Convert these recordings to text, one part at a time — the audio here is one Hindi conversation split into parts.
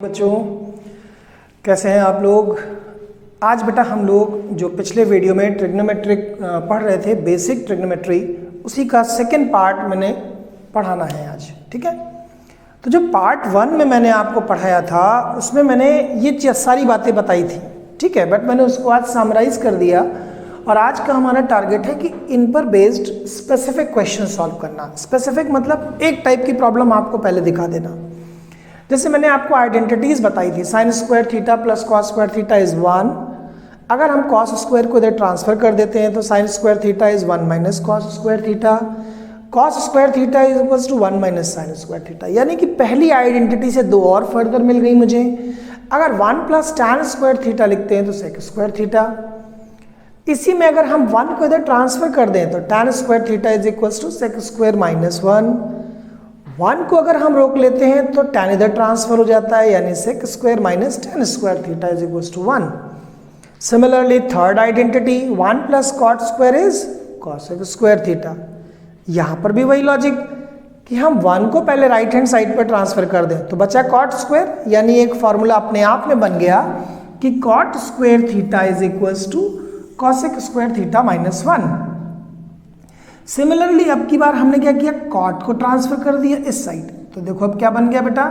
बच्चों, कैसे हैं आप लोग। आज बेटा हम लोग जो पिछले वीडियो में ट्रिग्नोमेट्रिक पढ़ रहे थे, बेसिक ट्रिग्नोमेट्री, उसी का सेकंड पार्ट मैंने पढ़ाना है आज। ठीक है, तो जो पार्ट 1 में मैंने आपको पढ़ाया था उसमें मैंने ये सारी बातें बताई थी। ठीक है, बट मैंने उसको आज समराइज कर दिया और आज का हमारा टारगेट है कि इन पर बेस्ड स्पेसिफिक क्वेश्चन सॉल्व करना। स्पेसिफिक मतलब एक टाइप की प्रॉब्लम आपको पहले दिखा देना। जैसे मैंने आपको आइडेंटिटीज बताई थी, sign square theta plus cos square theta is 1। अगर हम कॉस स्क्वायर को इधर ट्रांसफर कर देते हैं तो sine square theta is 1 minus cos square theta, cos square theta is equal to 1 minus sine square theta. यानी कि पहली आइडेंटिटी से दो और फर्दर मिल गई मुझे। अगर 1 प्लस टैन स्क्वायर थीटा लिखते हैं तो सेक स्क्वायर थीटा। इसी में अगर हम 1 को इधर ट्रांसफर कर दें तो tan square theta is equal to sec square minus 1। 1 को अगर हम रोक लेते हैं तो टैन इधर ट्रांसफर हो जाता है, यानी sec square minus tan square theta is equal to 1। Similarly third identity 1 plus cot square is cosec square theta. यहां पर भी वही लॉजिक कि हम 1 को पहले राइट हैंड साइड पर ट्रांसफर कर दें तो बचा कॉट स्क्वायर, यानी एक फॉर्मूला अपने आप में बन गया कि cot square theta is equal to cosec square theta minus 1। Similarly अब की बार हमने क्या किया, कॉट को ट्रांसफर कर दिया इस साइड, तो देखो अब क्या बन गया बेटा,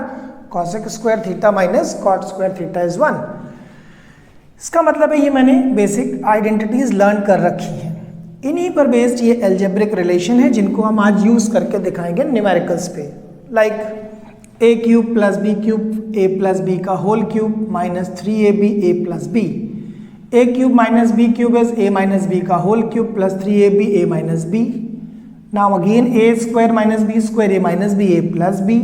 cosec square theta minus cot square theta is 1। इसका मतलब है ये मैंने बेसिक आइडेंटिटीज लर्न कर रखी हैं। इन्हीं पर बेस्ड ये एल्जेब्रिक रिलेशन है जिनको हम आज यूज करके दिखाएंगे न्यूमेरिकल्स पे। Like a cube plus B cube a plus B का whole cube minus 3ab a plus B. A cube minus B cube is a minus b का whole cube plus 3ab a minus b. Now again a square minus B square a minus B A plus B.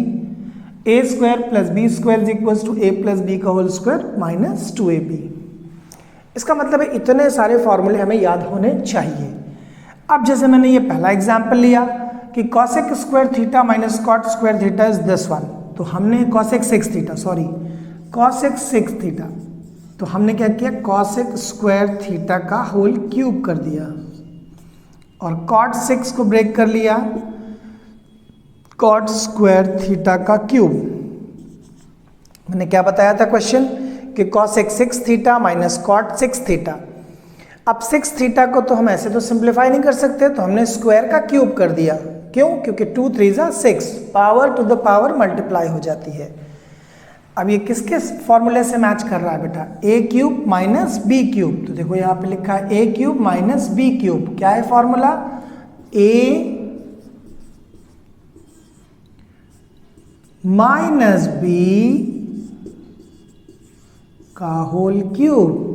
A square plus B square is equal to a plus B का होल स्क्वायर माइनस 2ab। इसका मतलब है इतने सारे फॉर्मूले हमें याद होने चाहिए। अब जैसे मैंने ये पहला एग्जाम्पल लिया कि cosec square theta minus cot square theta is this one, तो हमने कॉसेक 6 थीटा कॉसेक 6 थीटा, तो हमने क्या किया, कॉसेक स्क्वायर थीटा का होल क्यूब कर दिया और कॉट 6 को ब्रेक कर लिया, कॉट स्क्वायर थीटा का क्यूब। मैंने क्या बताया था क्वेश्चन कि cosec 6 theta minus cot 6 theta. अब 6 थीटा को तो हम ऐसे तो सिंप्लीफाई नहीं कर सकते, तो हमने स्क्वायर का क्यूब कर दिया। क्यों? क्योंकि 2 3 6, power to the power multiply हो जाती है। अब ये किसके फॉर्मूले से मैच कर रहा है बेटा, a cube minus B cube. तो देखो यहाँ पे लिखा है a cube minus B cube. क्या है फॉर्मूला, ए माइनस बी का होल क्यूब,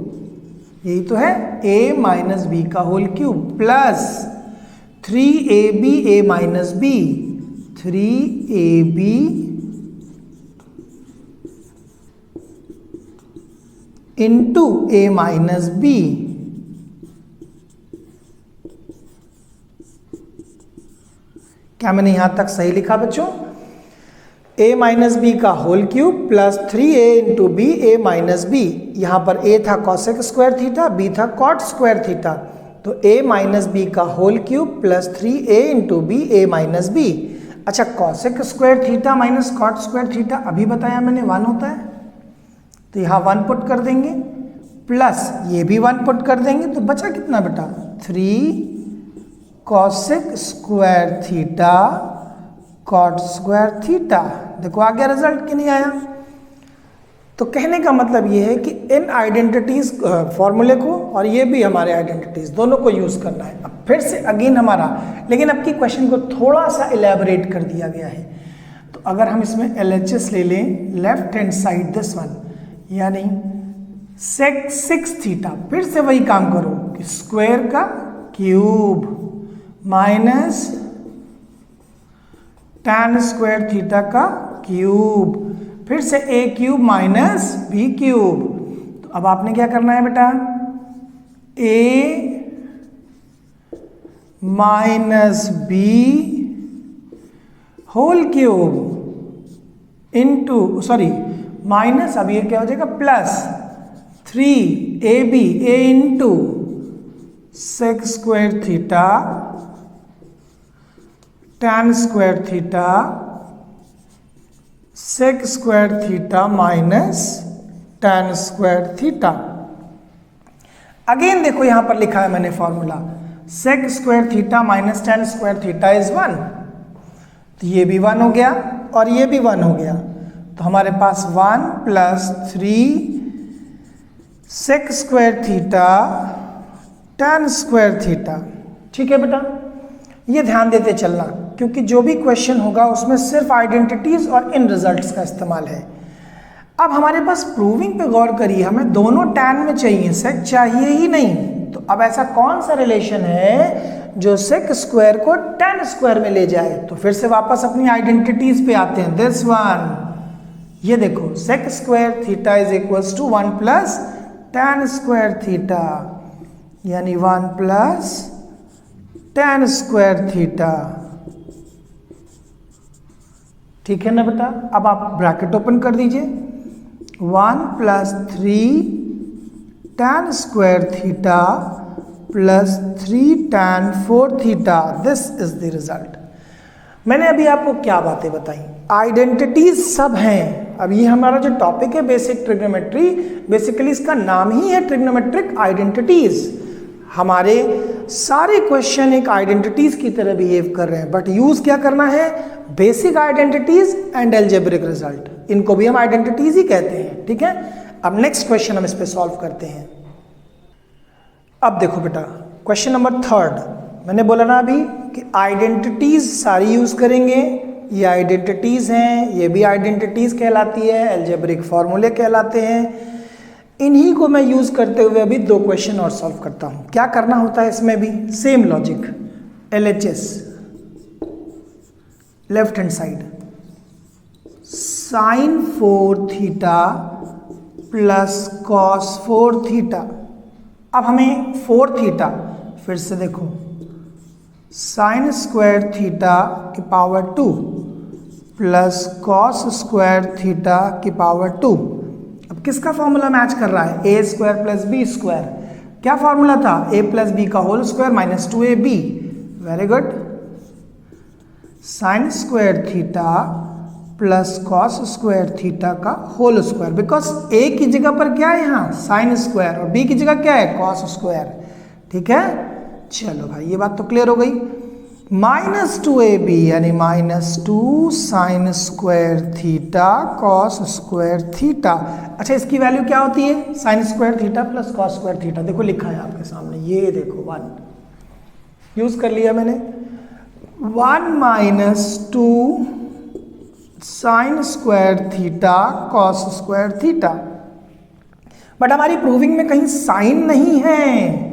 यही तो है, a माइनस बी का whole cube plus 3ab a minus b, 3ab into a minus b. क्या मैंने यहां तक सही लिखा बच्चों, a माइनस बी का whole cube plus 3a into b a minus b. यहां पर a था कॉसेक स्क्वायर थीटा, b था कॉट स्क्वायर थीटा, तो a माइनस बी का whole cube plus 3a into b a minus b. अच्छा, cosec square theta minus cot square theta अभी बताया मैंने 1 होता है, तो यहां 1 पुट कर देंगे प्लस ये भी 1 पुट कर देंगे, तो बचा कितना बेटा, 3 cosec square theta cot square theta. देखो आ गया रिजल्ट कि नहीं आया। तो कहने का मतलब ये है कि इन आइडेंटिटीज फॉर्मूले को और ये भी हमारे आइडेंटिटीज दोनों को यूज करना है। अब फिर से अगेन हमारा, लेकिन अब की क्वेश्चन को थोड़ा सा इलेबोरेट कर दिया गया है। तो अगर हम इसमें LHS ले लें, left hand side this one, यानी सेक 6 थीटा, फिर से वही काम करो कि स्क्वायर का cube minus tan square theta का क्यूब, फिर से a cube minus b cube. तो अब आपने क्या करना है बेटा, a minus b whole cube into minus, अब ये क्या हो जाएगा, plus 3ab a into sec square theta tan square theta sec square theta minus tan square theta. Again देखो यहां पर लिखा है मैंने formula, sec square theta minus tan square theta is 1, तो ये भी 1 हो गया और ये भी 1 हो गया, तो हमारे पास 1 plus 3 sec square theta tan square theta. ठीक है बेटा, ये ध्यान देते चलना क्योंकि जो भी क्वेश्चन होगा उसमें सिर्फ आइडेंटिटीज और इन रिजल्ट्स का इस्तेमाल है। अब हमारे पास प्रूविंग पे गौर करिए, हमें दोनों tan में चाहिए, सेक चाहिए ही नहीं, तो अब ऐसा कौन सा रिलेशन है जो सेक स्क्वायर को tan स्क्वायर में ले जाए। तो फिर से वापस अपनी आइडेंटिटीज पे आते हैं, दिस वन, ये देखो sec square theta is equals to 1 plus tan square theta, यानी 1 प्लस tan स्क्वायर थीटा। ठीक है ना बेटा, अब आप ब्रैकेट ओपन कर दीजिए, 1 plus 3 tan square theta plus 3 tan 4 theta, this is the result. मैंने अभी आपको क्या बातें बताई, आइडेंटिटीज सब हैं। अब ये हमारा जो टॉपिक है बेसिक ट्रिग्नोमेट्री, बेसिकली इसका नाम ही है ट्रिग्नोमेट्रिक आइडेंटिटीज। हमारे सारे क्वेश्चन एक आइडेंटिटीज की तरह बिहेव कर रहे हैं, बट यूज क्या करना है, basic identities and algebraic result, इनको भी हम आइडेंटिटीज ही कहते हैं। ठीक है, अब नेक्स्ट क्वेश्चन हम इस पे सॉल्व करते हैं। अब देखो बेटा क्वेश्चन नंबर 3, मैंने बोला ना अभी कि आइडेंटिटीज सारी यूज करेंगे, ये आइडेंटिटीज हैं, ये भी आइडेंटिटीज कहलाती है, अलजेब्रिक फॉर्मूले कहलाते हैं। इन्हीं को मैं यूज करते हुए अभी 2 क्वेश्चन और सॉल्व करता हूं। क्या करना होता है इसमें भी same logic, LHS left hand side, sine 4 theta plus cos 4 theta. अब हमें 4 थीटा, फिर से देखो, साइन स्क्वायर थीटा की power 2 plus cos square theta की पावर 2। अब किसका फॉर्मूला मैच कर रहा है, A square plus B square. क्या फॉर्मूला था, ए प्लस बी का whole square minus 2ab। Very good, sine square theta plus cos square theta का होल स्क्वायर, बिकॉज ए की जगह पर क्या है यहाँ साइन स्क्वायर और बी की जगह क्या है कॉस स्क्वायर। ठीक है, चलो भाई ये बात तो क्लियर हो गई। माइनस 2ab यानी minus 2 sign square theta cos square theta. अच्छा इसकी वैल्यू क्या होती है, sine square theta plus cos square theta, देखो लिखा है आपके सामने, ये देखो 1 यूज कर लिया मैंने, 1 minus 2 sign square theta cos square theta. But हमारी प्रूविंग में कहीं साइन नहीं है,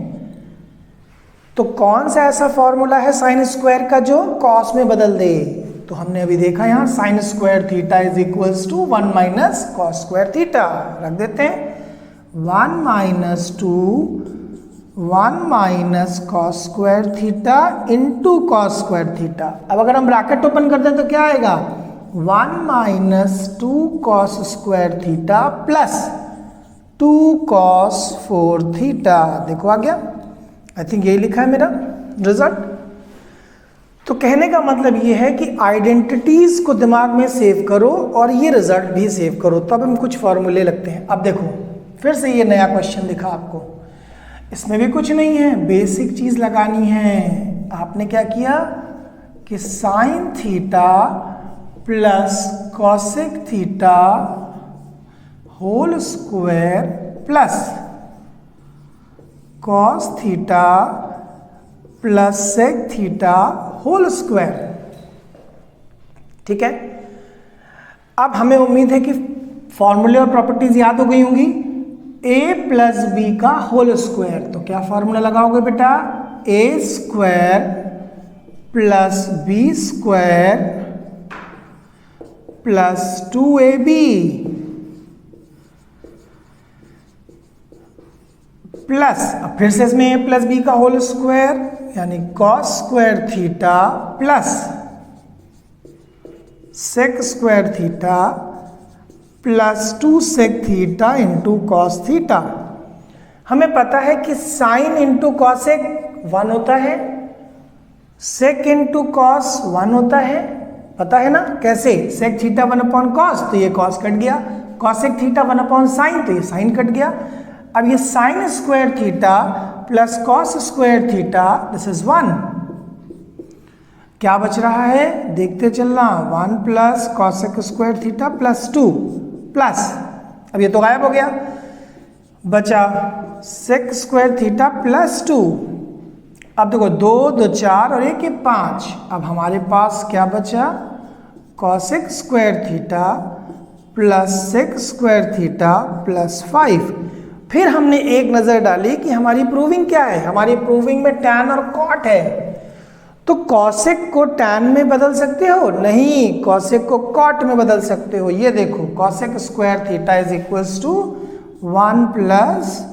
तो कौन सा ऐसा फॉर्मूला है साइन स्क्वायर का जो कॉस में बदल दे। तो हमने अभी देखा यहां sine square theta is equals to 1 minus cos square theta. रख देते हैं 1 minus 2 1 minus cos square theta into cos square theta. अब अगर हम ब्रैकेट ओपन कर दें तो क्या आएगा, 1 minus 2 cos square theta plus 2 cos 4 theta. देखो आ गया, आई थिंक यही लिखा है मेरा रिजल्ट। तो कहने का मतलब ये है कि आइडेंटिटीज को दिमाग में सेव करो और ये रिजल्ट भी सेव करो, तब हम कुछ फॉर्मूले लगते हैं। अब देखो फिर से ये नया क्वेश्चन दिखा आपको, इसमें भी कुछ नहीं है, बेसिक चीज लगानी है। आपने क्या किया कि sine theta plus cosec theta whole square plus cos theta plus sec theta whole square. ठीक है, अब हमें उम्मीद है कि फॉर्मूले और प्रॉपर्टीज याद हो गई होंगी। a प्लस बी का होल स्क्वायर, तो क्या फॉर्मूला लगाओगे बेटा, a square plus B square plus 2ab plus, अब फिर से इसमें a प्लस बी का होल स्क्वायर यानी cos square theta plus sec square theta plus 2 sec theta into cos theta. हमें पता है कि साइन इंटू कॉसेक 1 होता है, सेक इंटू कॉस 1 होता है, पता है ना कैसे, सेक थीटा 1/cos, तो ये cos कट गया, cosec थीटा 1/sin, तो ये sin कट गया। अब ये sin square theta plus cos square theta, this is 1। क्या बच रहा है देखते चलना, 1 plus cosec square theta plus 2 plus, अब ये तो गायब हो गया, बचा sec स्क्वायर थीटा प्लस 2। अब देखो 2 2 4 और 1 1 5। अब हमारे पास क्या बचा, cosec square theta plus sec square theta plus 5। फिर हमने एक नजर डाली कि हमारी प्रूविंग क्या है, हमारी प्रूविंग में tan और cot है, तो cosec को tan में बदल सकते हो, नहीं cosec को cot में बदल सकते हो। ये देखो cosec square theta is equals to 1 plus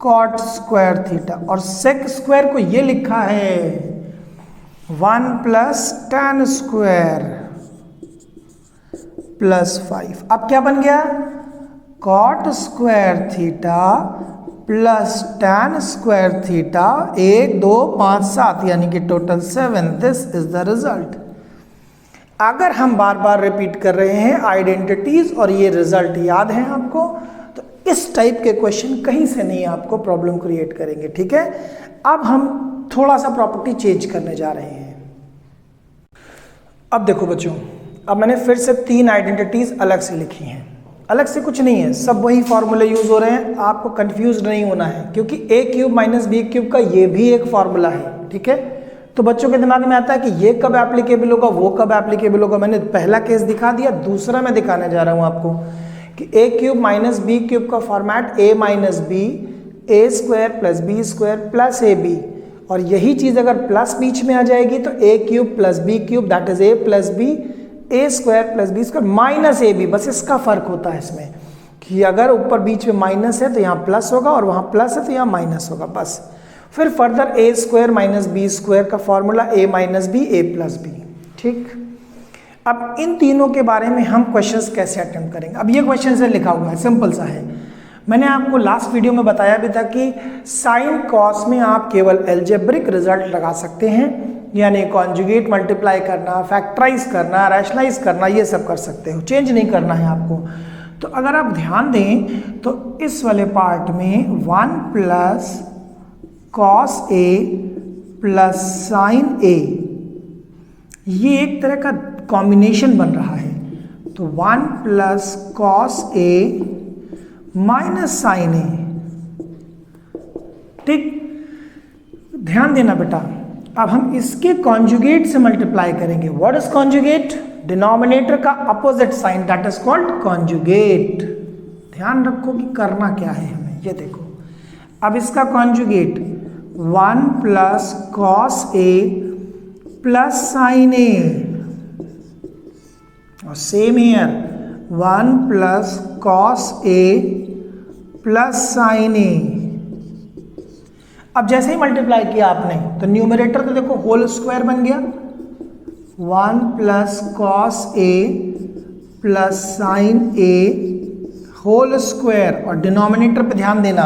cot square theta, और sec स्क्वायर को ये लिखा है 1 प्लस tan स्क्वायर प्लस 5। अब क्या बन गया, cot square theta plus tan square theta, 1 2 5 7 यानी कि total 7। This is the result. अगर हम बार बार रिपीट कर रहे हैं आइडेंटिटीज और ये रिजल्ट याद है आपको, तो इस टाइप के क्वेश्चन कहीं से नहीं आपको प्रॉब्लम क्रिएट करेंगे। ठीक है, अब हम थोड़ा सा प्रॉपर्टी चेंज करने जा रहे हैं। अब देखो बच्चों, अब मैंने फिर से 3 आइडेंटिटीज अलग से लिखी हैं, अलग से कुछ नहीं है, सब वही फॉर्मूले यूज हो रहे हैं, आपको कंफ्यूज नहीं होना है, क्योंकि a cube minus B cube का ये भी एक फॉर्मूला है। ठीक है, तो बच्चों के दिमाग में आता है कि ये कब एप्लीकेबल होगा, वो कब एप्लीकेबल होगा। मैंने पहला केस दिखा दिया, दूसरा मैं दिखाने जा रहा हूं आपको कि a cube minus B cube का format a minus B A square plus B square plus a b, और यही चीज अगर प्लस बीच में आ जाएगी तो a cube plus B cube that is a plus B A square plus B square minus A B. बस इसका फर्क होता है इसमें कि अगर ऊपर बीच में माइनस है तो यहाँ प्लस होगा, और वहाँ प्लस है तो यहाँ माइनस होगा, बस। फिर further A square minus B square का formula a minus B A plus B. ठीक, अब इन तीनों के बारे में हम क्वेश्चंस कैसे अटेम्प्ट करेंगे। अब ये क्वेश्चन से लिखा हुआ है, सिंपल सा है। मैंने आपको लास्ट वीडियो में बताया भी था कि साइन कॉस में आप केवल एल्जेब्रिक रिजल्ट लगा सकते हैं, यानी कॉन्जुगेट मल्टीप्लाई करना, फैक्टराइज करना, रैशनलाइज करना, ये सब कर सकते हो, चेंज नहीं करना है आपको। तो अगर आप ध्यान दें तो इस वाले पार्ट में 1 plus cos a plus sine ए, ये एक तरह का कॉम्बिनेशन बन रहा है। तो 1 plus cos a minus sign ए। ठीक, ध्यान देना बेटा, अब हम इसके कॉन्जुगेट से मल्टीप्लाई करेंगे। व्हाट इज कॉन्जुगेट, डिनोमिनेटर का opposite sign, that is called conjugate. ध्यान रखो कि करना क्या है हमें, ये देखो। अब इसका conjugate 1 plus cos a plus sine a, और same here 1 plus cos a plus sine a. अब जैसे ही मल्टीप्लाई किया आपने तो न्यूमरेटर तो देखो होल स्क्वायर बन गया, 1 plus cos a plus sine a whole square, और डिनोमिनेटर पे ध्यान देना,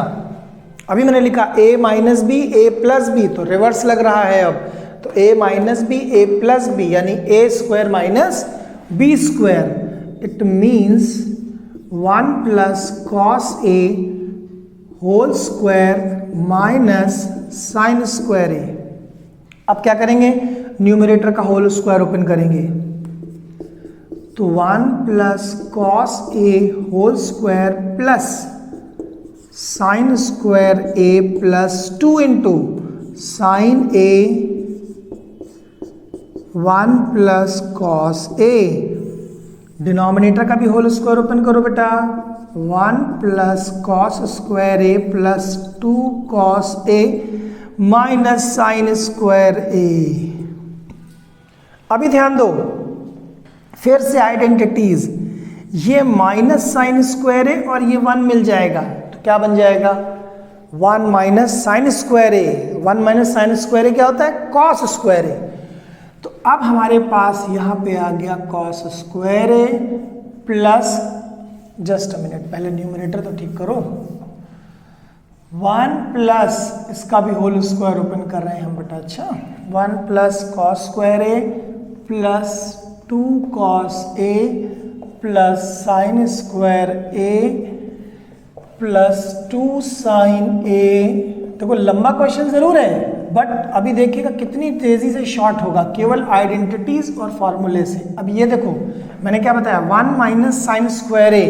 अभी मैंने लिखा a minus B A plus b, तो रिवर्स लग रहा है अब, तो a minus B A plus b यानी a square minus B square. It means 1 plus cos a whole square minus sine square a. अब क्या करेंगे, न्यूमरेटर का होल स्क्वायर ओपन करेंगे, तो 1 plus cos a whole square plus sine square A plus 2 into sine a 1 plus cos a. Denominator का भी होल स्क्वायर ओपन करो बेटा, 1 plus cos square A plus 2 cos a minus sine square a. अभी ध्यान दो, फिर से आइडेंटिटीज, ये माइनस साइन स्क्वायर ए और ये 1 मिल जाएगा, तो क्या बन जाएगा 1 माइनस साइन स्क्वायर ए। 1 माइनस साइन स्क्वायर ए क्या होता है, कॉस स्क्वायर ए। तो अब हमारे पास यहाँ पे आ गया cos square A plus, just a minute, पहले न्यूमरेटर तो ठीक करो, 1 प्लस इसका भी होल स्क्वायर ओपन कर रहे हैं हम बेटा। अच्छा, 1 plus cos square A plus 2 cos A plus sine square A plus 2 sine A। देखो लंबा क्वेश्चन जरूर है, बट अभी देखिएगा कितनी तेजी से शॉर्ट होगा केवल आइडेंटिटीज और फॉर्मूले से। अब ये देखो मैंने क्या बताया, 1 माइनस साइन स्क्वायर A,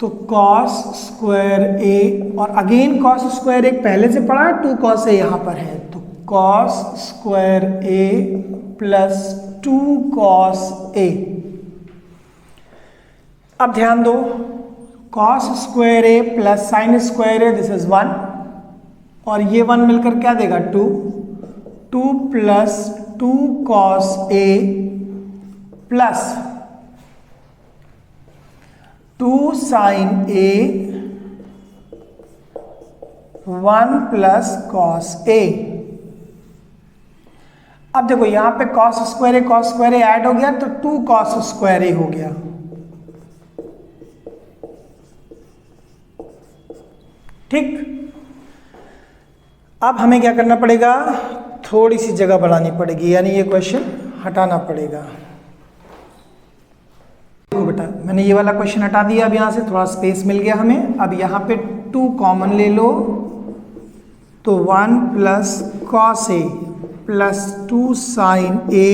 तो कॉस स्क्वायर A, और अगेन कॉस स्क्वायर A पहले से पढ़ा, 2 कॉस A यहाँ पर है, तो cos square A plus 2 cos A। अब ध्यान दो, cos square A plus sine square A, this is 1, और ये 1 मिलकर क्या देगा 2, 2 plus 2 cos A plus 2 sine A 1 plus cos A। अब देखो यहां पे कॉस स्क्वायर A ऐड हो गया तो 2 कॉस स्क्वायर A हो गया। ठीक, अब हमें क्या करना पड़ेगा, थोड़ी सी जगह बढ़ानी पड़ेगी, यानी ये क्वेश्चन हटाना पड़ेगा। देखो बेटा मैंने ये वाला क्वेश्चन हटा दिया, अब यहां से थोड़ा स्पेस मिल गया हमें। अब यहां पे 2 कॉमन ले लो, तो 1 plus cos A plus 2 sine A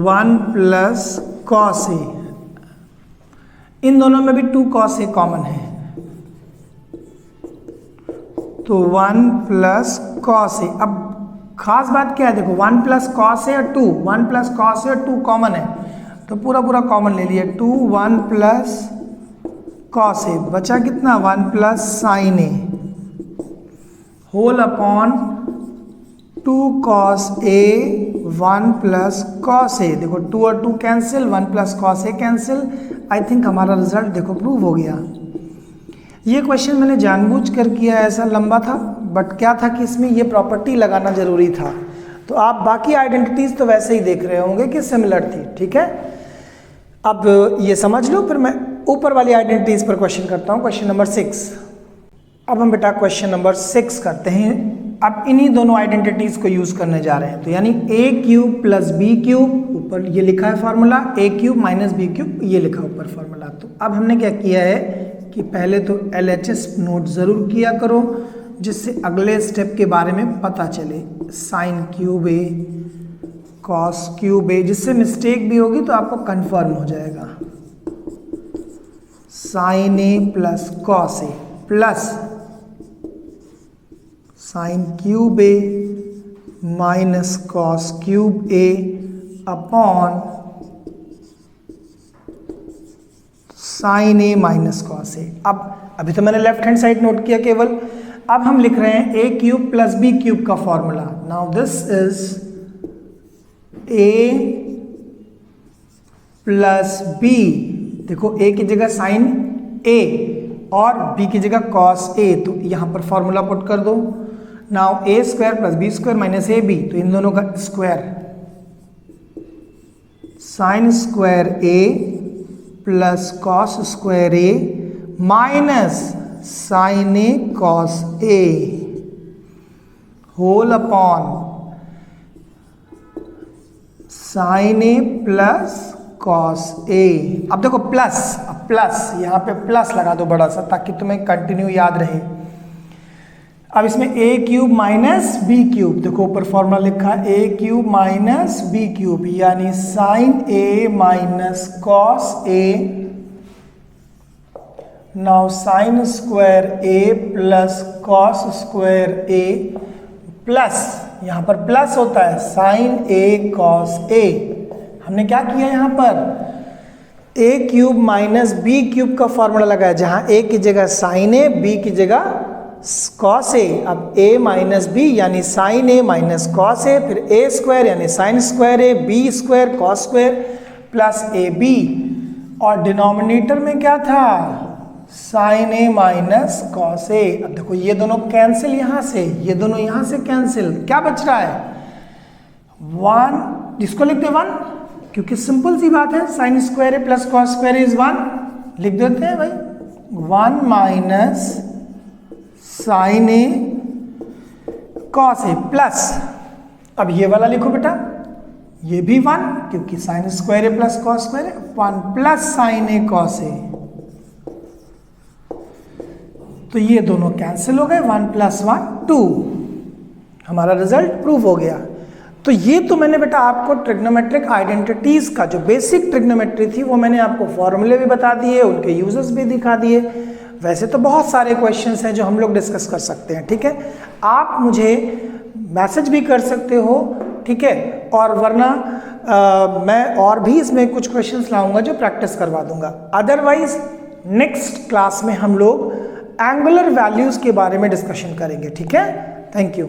1 plus cos A। इन दोनों में भी 2 कॉस A कॉमन है, तो 1 प्लस कॉस A। अब खास बात क्या है, देखो 1 प्लस कॉस A और 2, 1 प्लस कॉस A और 2 कॉमन है, तो पूरा कॉमन ले लिया, 2 1 प्लस कॉस A, बचा कितना 1 plus sine A whole upon 2 cos A 1 plus cos A। देखो 2 और 2 cancel, 1 plus cos A cancel. I think हमारा रिजल्ट देखो प्रूव हो गया। ये क्वेश्चन मैंने जानबूझ कर किया, ऐसा लंबा था, बट क्या था कि इसमें ये प्रॉपर्टी लगाना जरूरी था। तो आप बाकी आइडेंटिटीज तो वैसे ही देख रहे होंगे कि सिमिलर थी, ठीक है। अब ये समझ लो, फिर मैं ऊपर वाली आइडेंटिटीज पर क्वेश्चन करता हूँ, क्वेश्चन नंबर 6। अब हम बेटा क्वेश्चन नंबर 6 करते हैं। अब इन्हीं दोनों आइडेंटिटीज को यूज करने जा रहे हैं, तो यानी a³ प्लस b³, ऊपर ये लिखा है फॉर्मूला, a³ माइनस b³, ये लिखा ऊपर फॉर्मूला। तो अब हमने क्या किया है कि पहले तो LHS नोट ज़रूर किया करो, जिससे अगले स्टेप के बारे में पता चले। Sine cube A cos cube A, जिससे मिस्टेक भी होगी तो आपको कंफर्म हो जाएगा। Sine A plus cos A plus sine cube A minus cos cube A upon sine A minus cos A। अब अभी तो मैंने लेफ्ट हैंड साइड नोट किया केवल, अब हम लिख रहे हैं a³ प्लस b³ का formula. Now this is a plus b, देखो a की जगह साइन A और b की जगह कॉस A, तो यहां पर फॉर्मूला पुट कर दो। Now a² plus b² minus ab, तो इन दोनों का square, sine square A plus cos square A minus sine A cos A whole upon sine A plus cos A। अब देखो प्लस, अब प्लस यहाँ पे प्लस लगा दो बड़ा सा, ताकि तुम्हें कंटिन्यू याद रहे। अब इसमें a³ माइनस b³, देखो ऊपर फॉर्मूला लिखा है a³ माइनस b³, यानी sine A minus cos A। Now sine square A plus cos square A plus, यहाँ पर प्लस होता है साइन A कॉस A। हमने क्या किया यहाँ पर, a³ माइनस b³ का फॉर्मूला लगाया, जहाँ a की जगह साइन A, b की जगह कॉस A। अब a माइनस b यानी sine A minus cos A, फिर a² यानी sine square A, b² cos square plus ab, और डिनोमिनेटर में क्या था, sine A minus cos A। अब देखो ये दोनों कैंसिल यहाँ से, ये दोनों यहाँ से कैंसिल, क्या बच रहा है 1, जिसको लिखते हैं 1, क्योंकि सिंपल सी बात है, sine square A plus cos square is 1, लिख देते हैं भाई 1 minus sine A cos A plus, अब ये वाला लिखो बेटा, ये भी 1 क्योंकि साइन स्क्वायर ए प्लस कॉस स्क्वायर है, 1 plus sine A cos A, तो ये दोनों कैंसिल हो गए, 1 प्लस 1 2, हमारा रिजल्ट प्रूव हो गया। तो ये तो मैंने बेटा आपको ट्रिग्नोमेट्रिक आइडेंटिटीज का जो बेसिक ट्रिग्नोमेट्री थी वो मैंने आपको फॉर्मूले भी बता दिए, उनके यूजेस भी दिखा दिए। वैसे तो बहुत सारे क्वेश्चंस हैं जो हम लोग डिस्कस कर सकते हैं, ठीक है। आप मुझे मैसेज भी कर सकते हो, ठीक है, और वरना मैं और भी इसमें कुछ क्वेश्चंस लाऊंगा जो प्रैक्टिस करवा दूंगा। अदरवाइज नेक्स्ट क्लास में हम लोग एंगुलर वैल्यूज के बारे में डिस्कशन करेंगे, ठीक है। Thank you.